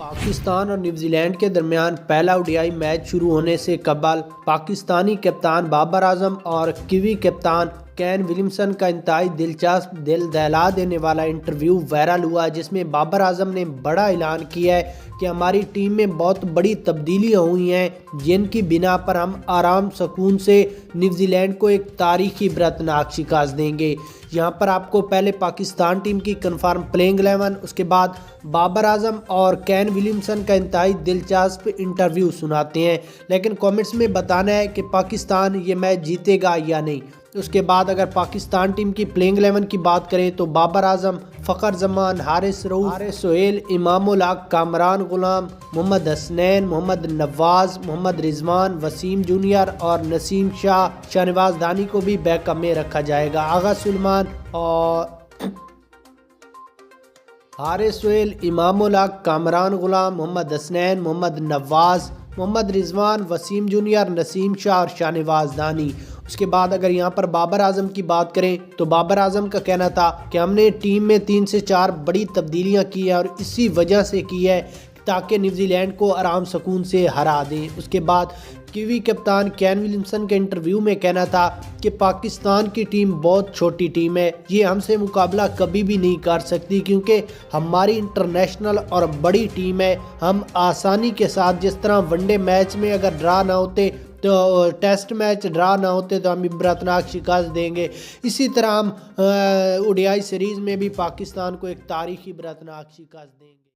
पाकिस्तान और न्यूजीलैंड के दरमियान पहला ओडीआई मैच शुरू होने से कबल पाकिस्तानी कप्तान बाबर आजम और कीवी कप्तान केन विलियमसन का इंतहाई दिलचस्प दिल दहला देने वाला इंटरव्यू वायरल हुआ, जिसमें बाबर आजम ने बड़ा ऐलान किया है कि हमारी टीम में बहुत बड़ी तब्दीलियां हुई हैं, जिनकी बिना पर हम आराम सुकून से न्यूजीलैंड को एक तारीखी बरतनाक शिकस्त देंगे। यहाँ पर आपको पहले पाकिस्तान टीम की कन्फर्म प्लेइंग 11, उसके बाद बाबर आजम और केन विलियमसन का इंतहाई दिलचस्प इंटरव्यू सुनाते हैं, लेकिन कमेंट्स में बताना है कि पाकिस्तान ये मैच जीतेगा या नहीं। उसके बाद अगर पाकिस्तान टीम की प्लेइंग 11 की बात करें तो बाबर आजम, फ़खर जमान, हारिस रऊफ, हारिस सोहेल, इमामुल हक, कामरान गुलाम, मोहम्मद हसनैन, मोहम्मद नवाज, मोहम्मद रिजवान, वसीम जूनियर और नसीम शाह, शाहनवाज दानी को भी बैकअप में रखा जाएगा। आगा सुलेमान और हारिस सोहेल, इमामुल हक, कामरान गुलाम, मोहम्मद हसनैन, मोहम्मद नवाज, मोहम्मद रिजवान, वसीम जूनियर, नसीम शाह और शाहनवाज दानी। उसके बाद अगर यहाँ पर बाबर आजम की बात करें तो बाबर आजम का कहना था कि हमने टीम में 3 से 4 बड़ी तब्दीलियाँ की हैं और इसी वजह से की है ताकि न्यूजीलैंड को आराम सुकून से हरा दें। उसके बाद कीवी कप्तान केन विलियमसन के इंटरव्यू में कहना था कि पाकिस्तान की टीम बहुत छोटी टीम है, ये हमसे मुकाबला कभी भी नहीं कर सकती क्योंकि हमारी इंटरनेशनल और बड़ी टीम है। हम आसानी के साथ, जिस तरह वनडे मैच में अगर ड्रा ना होते तो टेस्ट मैच ड्रा ना होते तो हम इबरतनाक शिकस्त देंगे, इसी तरह हम ओडीआई सीरीज़ में भी पाकिस्तान को एक तारीखी इबरतनाक शिकस्त देंगे।